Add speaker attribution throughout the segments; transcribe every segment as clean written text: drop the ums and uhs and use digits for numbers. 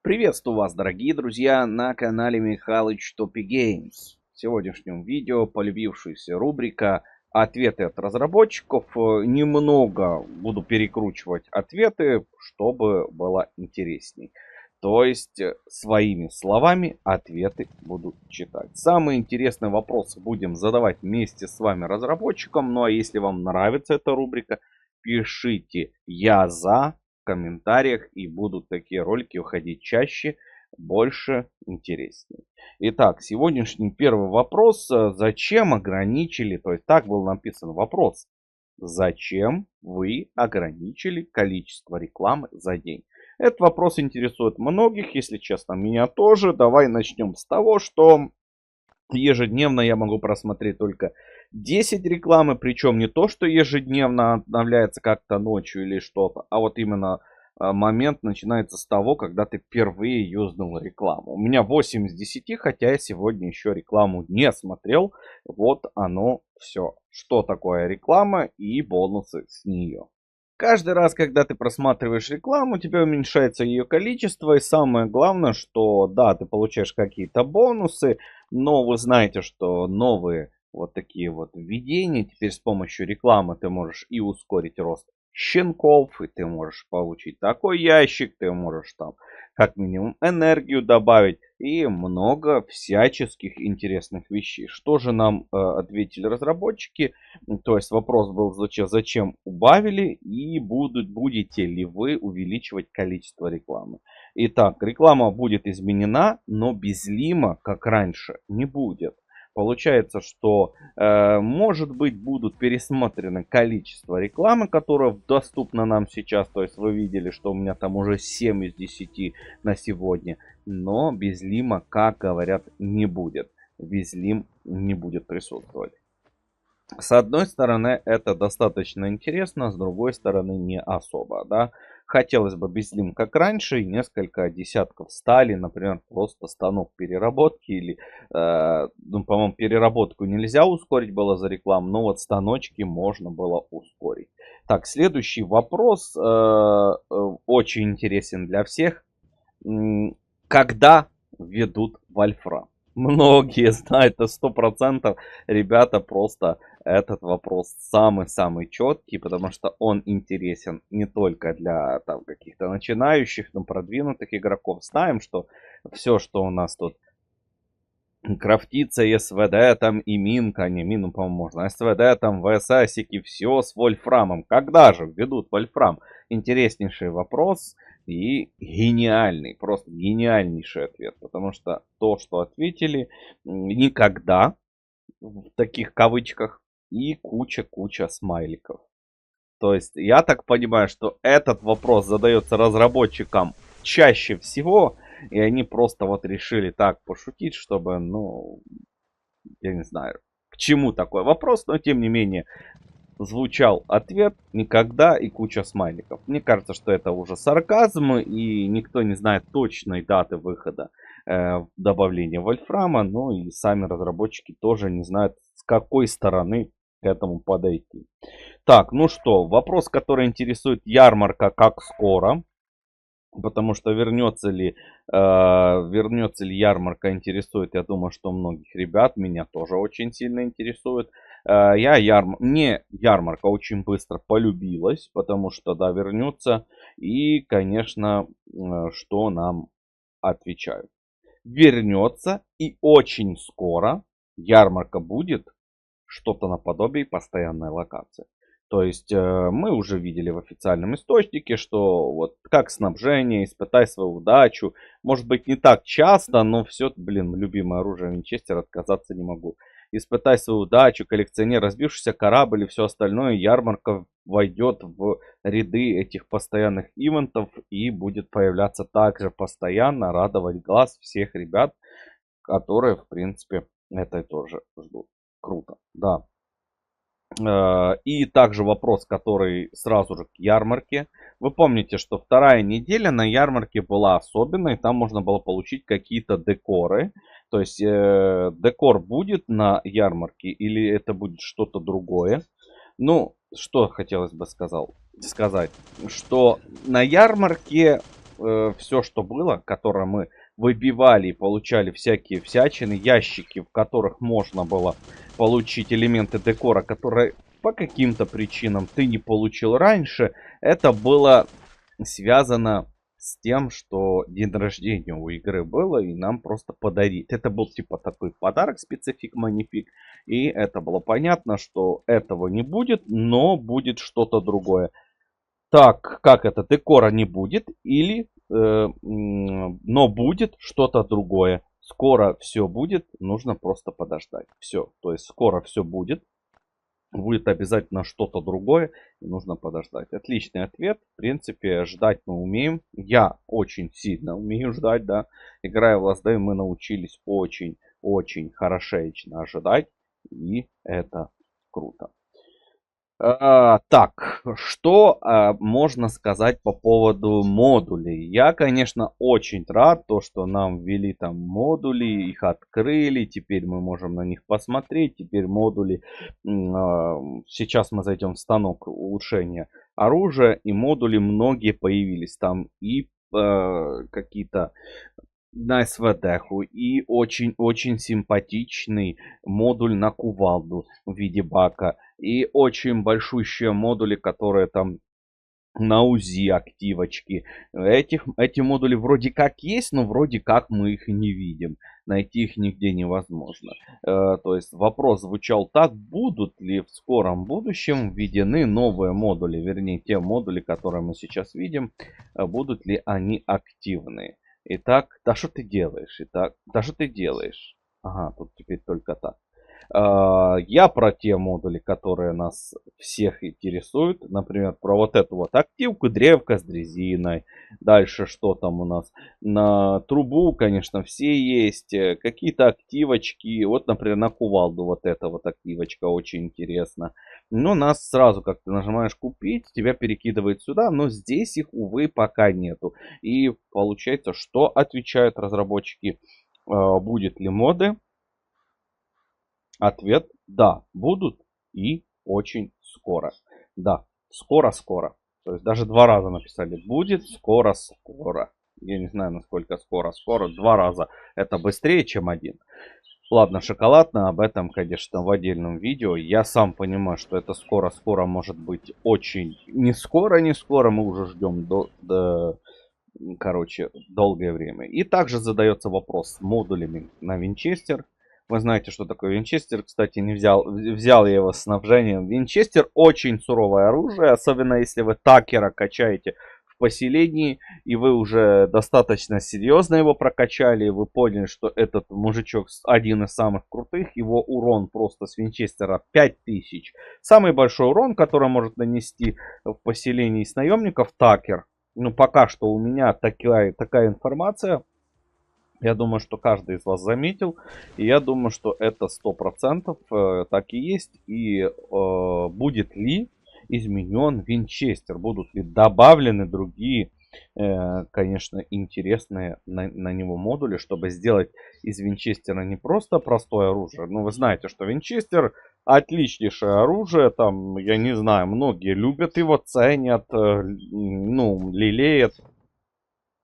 Speaker 1: Приветствую вас, дорогие друзья, на канале Михалыч Топи Геймс. В сегодняшнем видео полюбившаяся рубрика «Ответы от разработчиков». Немного буду перекручивать ответы, чтобы было интересней. То есть, своими словами ответы буду читать. Самые интересные вопросы будем задавать вместе с вами, разработчикам. Ну а если вам нравится эта рубрика, пишите «Я за» в комментариях, и будут такие ролики выходить чаще, больше, интереснее. Итак, сегодняшний первый вопрос. Зачем ограничили, то есть так был написан вопрос. Зачем вы ограничили количество рекламы за день? Этот вопрос интересует многих, если честно, меня тоже. Давай начнем с того, что ежедневно я могу просмотреть только 10 рекламы, причем не то, что ежедневно обновляется как-то ночью или что-то, а вот именно момент начинается с того, когда ты впервые юзнул рекламу. У меня 8 из 10, хотя я сегодня еще рекламу не смотрел. Вот оно все. Что такое реклама и бонусы с нее. Каждый раз, когда ты просматриваешь рекламу, у тебя уменьшается ее количество. И самое главное, что да, ты получаешь какие-то бонусы, но вы знаете, что новые вот такие вот введения, теперь с помощью рекламы ты можешь и ускорить рост щенков, и ты можешь получить такой ящик, ты можешь там как минимум энергию добавить и много всяческих интересных вещей. Что же нам ответили разработчики? То есть вопрос был, зачем убавили и будете ли вы увеличивать количество рекламы. Итак, реклама будет изменена, но без лима, как раньше, не будет. Получается, что может быть будут пересмотрены количество рекламы, которая доступна нам сейчас. То есть вы видели, что у меня там уже 7 из 10 на сегодня. Но без лима, как говорят, не будет. Безлим не будет присутствовать. С одной стороны, это достаточно интересно, с другой стороны, не особо, да. Хотелось бы безлим как раньше, и несколько десятков стали, например, просто станок переработки или, ну, по-моему, переработку нельзя ускорить было за рекламу, но вот станочки можно было ускорить. Так, следующий вопрос, очень интересен для всех. Когда ведут Вольфрам? Многие знают, это 100%. Ребята, просто этот вопрос самый-самый четкий, потому что он интересен не только для там каких-то начинающих, но продвинутых игроков. Знаем, что все, что у нас тут крафтится, СВД там и Минка, не Мину, по-моему, можно, СВД там, ВССики, все с Вольфрамом. Когда же введут Вольфрам? Интереснейший вопрос и гениальный, просто гениальнейший ответ. Потому что то, что ответили, никогда, в таких кавычках, и куча-куча смайликов. То есть я так понимаю, что этот вопрос задается разработчикам чаще всего, и они просто вот решили так пошутить, чтобы, ну, я не знаю, к чему такой вопрос, но тем не менее звучал ответ никогда и куча смайликов. Мне кажется, что это уже сарказм, и никто не знает точной даты выхода добавления вольфрама, ну и сами разработчики тоже не знают, с какой стороны к этому подойти. Так, ну что, вопрос, который интересует ярмарка, как скоро. Потому что вернется ли ярмарка, интересует, я думаю, что многих ребят. Меня тоже очень сильно интересует. Мне ярмарка очень быстро полюбилась, потому что, да, вернется. И, конечно, что нам отвечают. Вернется и очень скоро ярмарка будет что-то наподобие постоянной локации. То есть мы уже видели в официальном источнике, что вот как снабжение, испытай свою удачу. Может быть не так часто, но все, блин, любимое оружие Винчестер, отказаться не могу. Испытай свою удачу, коллекционер, разбившийся корабль и все остальное. Ярмарка войдет в ряды этих постоянных ивентов и будет появляться также постоянно, радовать глаз всех ребят, которые, в принципе, это тоже ждут. Круто, да. И также вопрос, который сразу же к ярмарке. Вы помните, что вторая неделя на ярмарке была особенной. Там можно было получить какие-то декоры. То есть декор будет на ярмарке или это будет что-то другое. Ну, что хотелось бы сказать. Что на ярмарке все, что было, которое мы выбивали и получали всякие всячины, ящики, в которых можно было получить элементы декора, которые по каким-то причинам ты не получил раньше, это было связано с тем, что день рождения у игры было, и нам просто подарить. Это был типа такой подарок, специфик, манифик. И это было понятно, что этого не будет, но будет что-то другое. Так, как это? Декора не будет или... но будет что-то другое. Скоро все будет, нужно просто подождать. Все, то есть скоро все будет. Будет обязательно что-то другое, и нужно подождать. Отличный ответ. В принципе, ждать мы умеем. Я очень сильно умею ждать, да. Играя в Last Day, мы научились очень хорошечно ожидать. И это круто. Так, что можно сказать по поводу модулей? Я, конечно, очень рад, то, что нам ввели там модули, их открыли, теперь мы можем на них посмотреть, теперь модули, сейчас мы зайдем в станок улучшения оружия, и модули многие появились, там и какие-то на СВДху, и очень симпатичный модуль на кувалду в виде бака, и очень большущие модули, которые там на УЗИ активочки. Эти модули вроде как есть, но вроде как мы их не видим. Найти их нигде невозможно. То есть вопрос звучал так: будут ли в скором будущем введены новые модули, вернее те модули, которые мы сейчас видим, будут ли они активны. Итак, да что ты делаешь? Итак, да что ты делаешь? Ага, тут теперь только так. Я про те модули, которые нас всех интересуют. Например, про вот эту вот активку, древко с дрезиной. Дальше что там у нас? На трубу, конечно, все есть. Какие-то активочки. Вот, например, на кувалду вот эта вот активочка очень интересна. Но нас сразу, как ты нажимаешь купить, тебя перекидывает сюда. Но здесь их, увы, пока нету. И получается, что отвечают разработчики? Будет ли моды? Ответ: да, будут, и очень скоро. Да, скоро-скоро. То есть даже два раза написали: будет скоро-скоро. Я не знаю, насколько скоро-скоро. Два раза. Это быстрее, чем один. Ладно, шоколадно, об этом, конечно, в отдельном видео. Я сам понимаю, что это скоро-скоро может быть очень... Не скоро, мы уже ждем короче, долгое время. И также задается вопрос с модулями на Винчестер. Вы знаете, что такое Винчестер. Кстати, не взял я его с снабжением. Винчестер очень суровое оружие. Особенно если вы Такера качаете в поселении. И вы уже достаточно серьезно его прокачали. И вы поняли, что этот мужичок один из самых крутых. Его урон просто с Винчестера 5000. Самый большой урон, который может нанести в поселении с наемников, Такер. Ну, пока что у меня такая информация. Я думаю, что каждый из вас заметил. И я думаю, что это 100% так и есть. И будет ли изменен Винчестер? Будут ли добавлены другие, конечно, интересные на него модули, чтобы сделать из Винчестера не просто простое оружие. Ну, вы знаете, что Винчестер отличнейшее оружие. Там, я не знаю, многие любят его, ценят, ну, лелеют.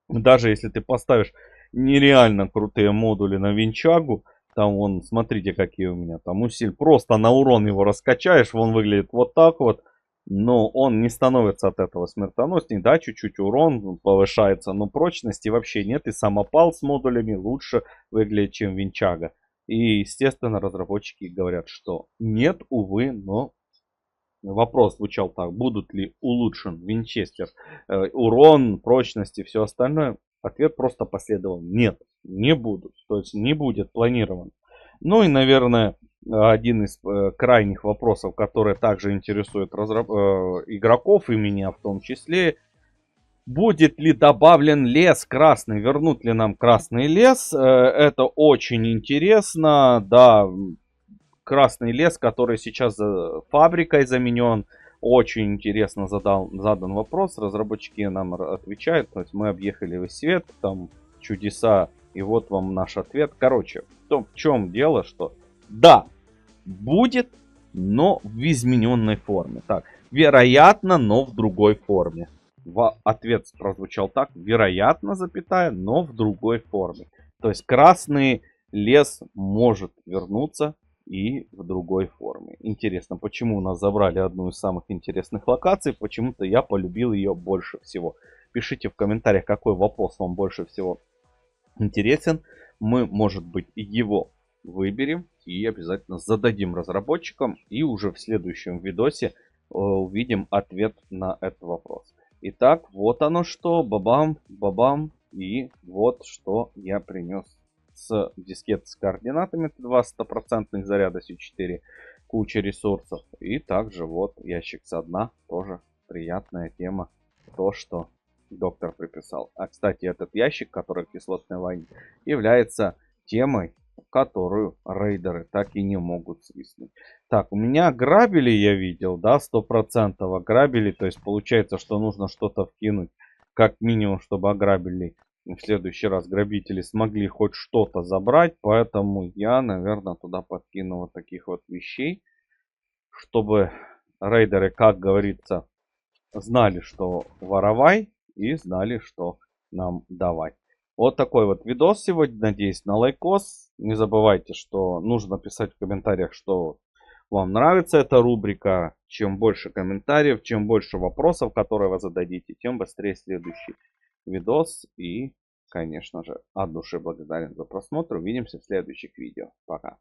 Speaker 1: Даже если ты поставишь нереально крутые модули на Винчагу. Там вон, смотрите, какие у меня там усилия. Просто на урон его раскачаешь, он выглядит вот так вот. Но он не становится от этого смертоносней. Да, чуть-чуть урон повышается, но прочности вообще нет. И самопал с модулями лучше выглядит, чем Винчага. И, естественно, разработчики говорят, что нет, увы, но... Вопрос звучал так: будут ли улучшен Винчестер, урон, прочность и все остальное? Ответ просто последовал: нет, не будут. То есть не будет планирован. Ну и, наверное, один из крайних вопросов, который также интересует игроков и меня в том числе. Будет ли добавлен лес красный? Вернут ли нам красный лес? Это очень интересно. Да, красный лес, который сейчас фабрикой заменен. Очень интересно задан вопрос. Разработчики нам отвечают. То есть мы объехали весь свет, там чудеса. И вот вам наш ответ. Короче, в чем дело, что да, будет, но в измененной форме. Так, вероятно, но в другой форме. Ответ прозвучал так: вероятно, запятая, но в другой форме. То есть красный лес может вернуться и в другой форме. Интересно, почему у нас забрали одну из самых интересных локаций? Почему-то я полюбил ее больше всего. Пишите в комментариях, какой вопрос вам больше всего интересен. Мы, может быть, его выберем и обязательно зададим разработчикам. И уже в следующем видосе увидим ответ на этот вопрос. Итак, вот оно что. Бабам, бабам. И вот что я принес с дискет с координатами. 2 стопроцентных заряда С4. Куча ресурсов. И также вот ящик со дна. Тоже приятная тема. То, что доктор приписал. А, кстати, этот ящик, который в кислотной войне, является темой, которую рейдеры так и не могут свистнуть. Так, у меня грабили я видел, да, 100% ограбили. То есть получается, что нужно что-то вкинуть, как минимум, чтобы ограбили. В следующий раз грабители смогли хоть что-то забрать. Поэтому я, наверное, туда подкину вот таких вот вещей, чтобы рейдеры, как говорится, знали, что воровай, и знали, что нам давать. Вот такой вот видос сегодня. Надеюсь на лайкос. Не забывайте, что нужно писать в комментариях, что вам нравится эта рубрика. Чем больше комментариев, чем больше вопросов, которые вы зададите, тем быстрее следующий видос. И, конечно же, от души благодарен за просмотр. Увидимся в следующих видео. Пока.